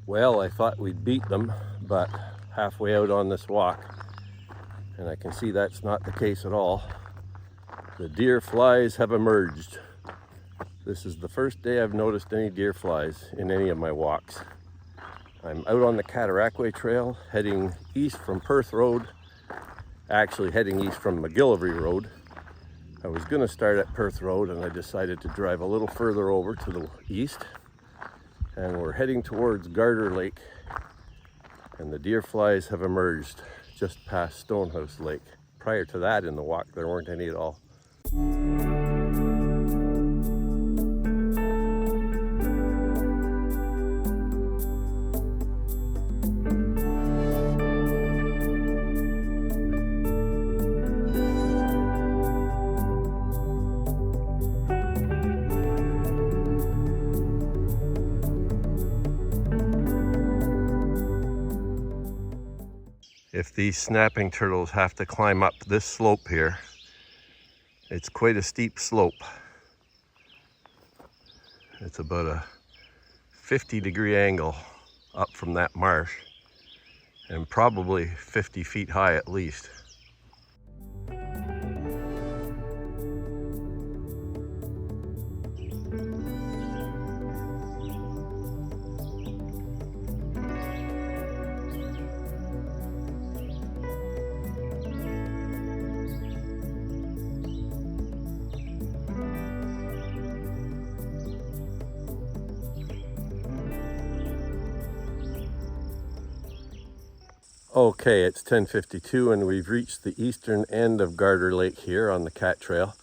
Well, I thought we'd beat them, but halfway out on this walk, and I can see that's not the case at all. The deer flies have emerged. This is the first day I've noticed any deer flies in any of my walks. I'm out on the Cataraqui Trail, heading east from Perth Road, actually heading east from McGillivray Road. I was going to start at Perth Road, and I decided to drive a little further over to the east, and we're heading towards Garter Lake, and the deer flies have emerged just past Stonehouse Lake. Prior to that in the walk, there weren't any at all. If these snapping turtles have to climb up this slope here, it's quite a steep slope. It's about a 50-degree angle up from that marsh, and probably 50 feet high at least. Okay, it's 10:52 and we've reached the eastern end of Garter Lake here on the Cat Trail.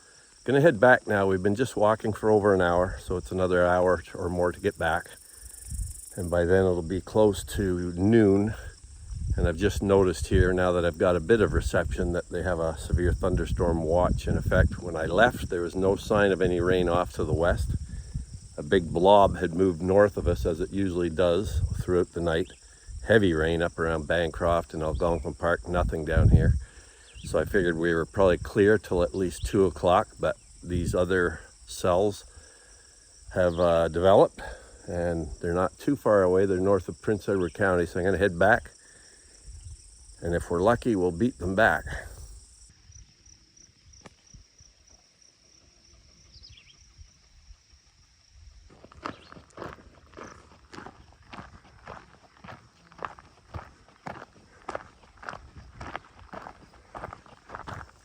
Gonna head back now. We've been just walking for over an hour, so it's another hour or more to get back. And by then it'll be close to noon. And I've just noticed here, now that I've got a bit of reception, that they have a severe thunderstorm watch in effect. When I left, there was no sign of any rain off to the west. A big blob had moved north of us, as it usually does throughout the night. Heavy rain up around Bancroft and Algonquin Park, nothing down here. So I figured we were probably clear till at least 2 o'clock, but these other cells have developed, and they're not too far away. They're north of Prince Edward County, so I'm gonna head back, and if we're lucky, we'll beat them back.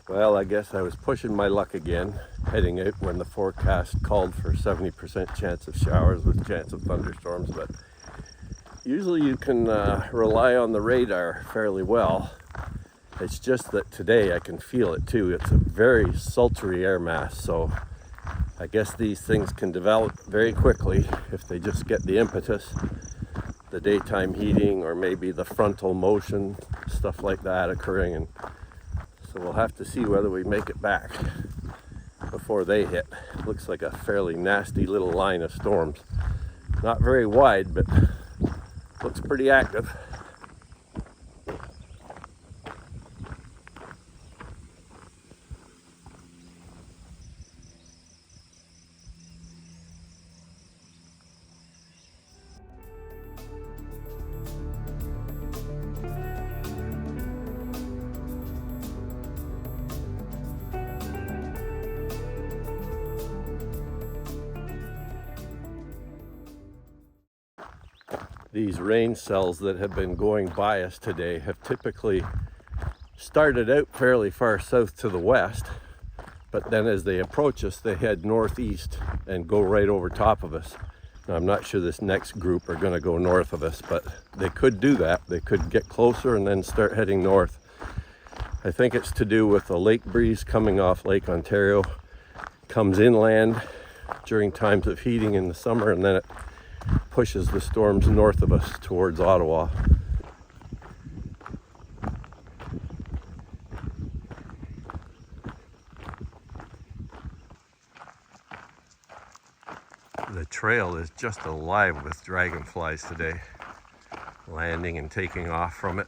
Well, I guess I was pushing my luck again, heading out when the forecast called for 70% chance of showers with chance of thunderstorms, but usually you can rely on the radar fairly well. It's just that today I can feel it too. It's a very sultry air mass, so I guess these things can develop very quickly if they just get the impetus, the daytime heating, or maybe the frontal motion, stuff like that occurring. And so we'll have to see whether we make it back before they hit. Looks like a fairly nasty little line of storms. Not very wide, but looks pretty active. These rain cells that have been going by us today have typically started out fairly far south to the west, but then as they approach us, they head northeast and go right over top of us. Now, I'm not sure this next group are going to go north of us, but they could do that. They could get closer and then start heading north. I think it's to do with the lake breeze coming off Lake Ontario, comes inland during times of heating in the summer, and then it pushes the storms north of us towards Ottawa. The trail is just alive with dragonflies today, landing and taking off from it.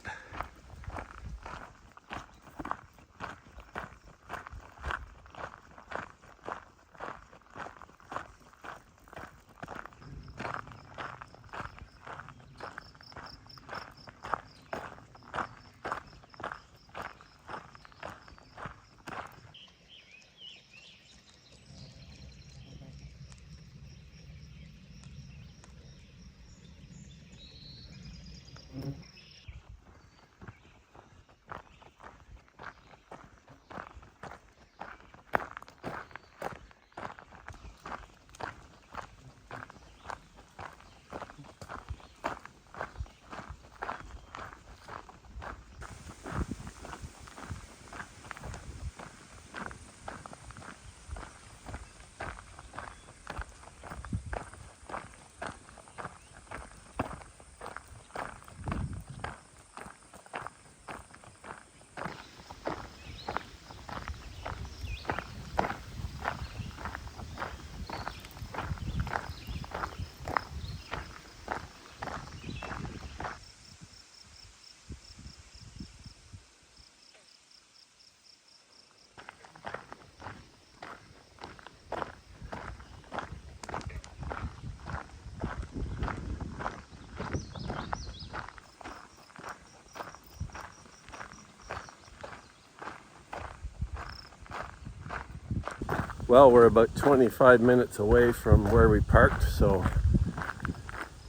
Well, we're about 25 minutes away from where we parked, so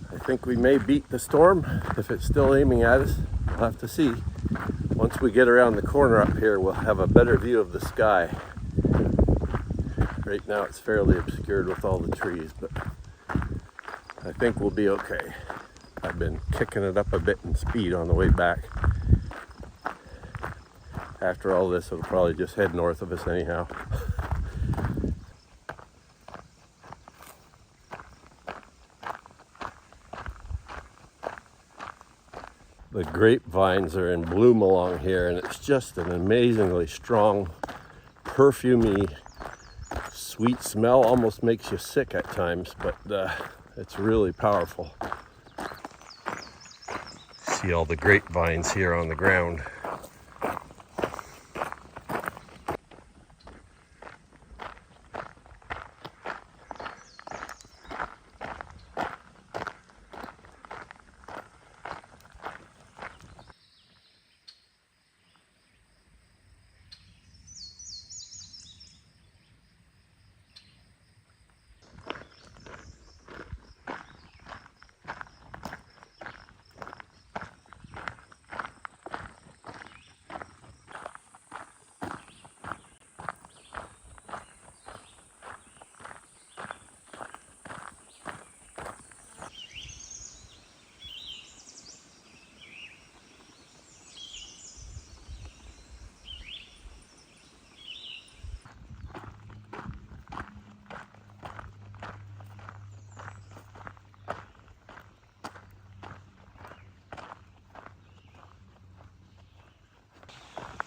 I think we may beat the storm. If it's still aiming at us, we'll have to see. Once we get around the corner up here, we'll have a better view of the sky. Right now it's fairly obscured with all the trees, but I think we'll be okay. I've been kicking it up a bit in speed on the way back. After all this, it'll probably just head north of us anyhow. The grapevines are in bloom along here, and it's just an amazingly strong, perfumey, sweet smell. Almost makes you sick at times, but it's really powerful. See all the grapevines here on the ground.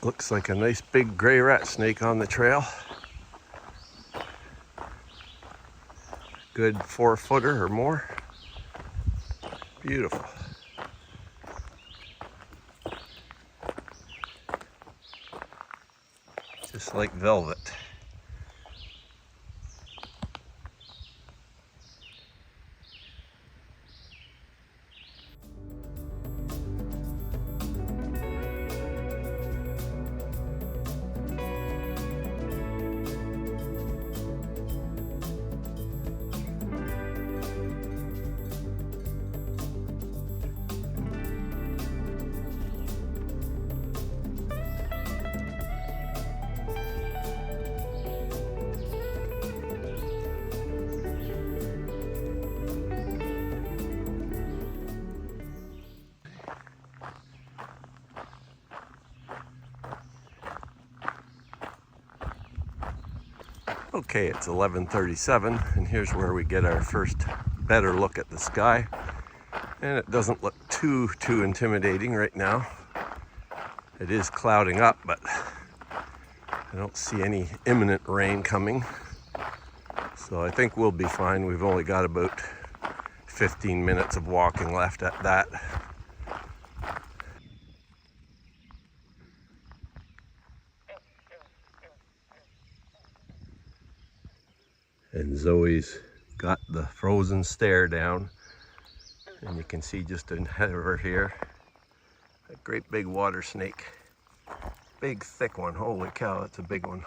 Looks like a nice big gray rat snake on the trail. Good 4-footer or more. Beautiful. Just like velvet. Okay, it's 11:37, and here's where we get our first better look at the sky. And it doesn't look too intimidating right now. It is clouding up, but I don't see any imminent rain coming. So I think we'll be fine. We've only got about 15 minutes of walking left at that. And Zoe's got the frozen stare down, and you can see just ahead of her here a great big water snake. Big thick one. Holy cow, that's a big one.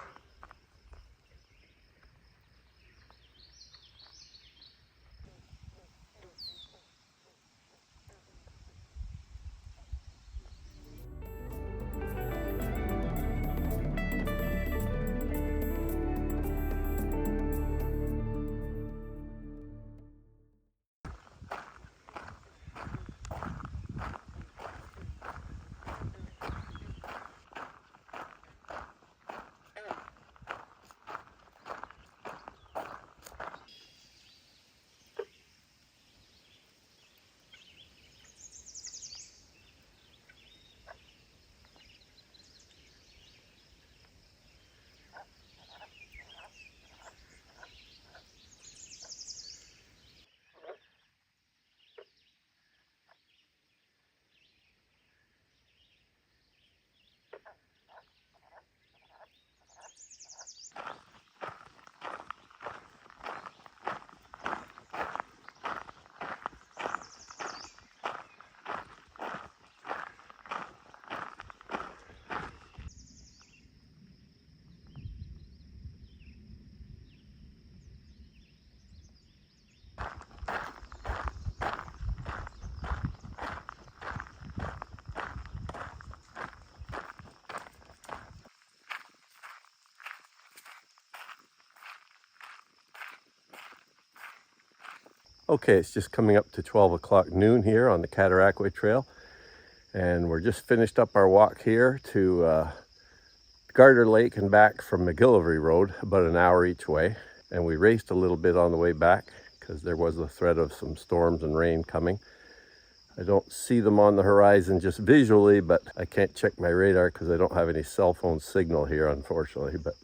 Okay, it's just coming up to 12 o'clock noon here on the Cataraqui Trail. And we're just finished up our walk here to Garter Lake and back from McGillivray Road, about an hour each way. And we raced a little bit on the way back because there was a threat of some storms and rain coming. I don't see them on the horizon just visually, but I can't check my radar because I don't have any cell phone signal here, unfortunately. But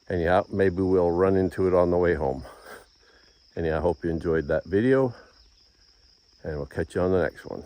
anyhow, maybe we'll run into it on the way home. Anyhow, I hope you enjoyed that video, and we'll catch you on the next one.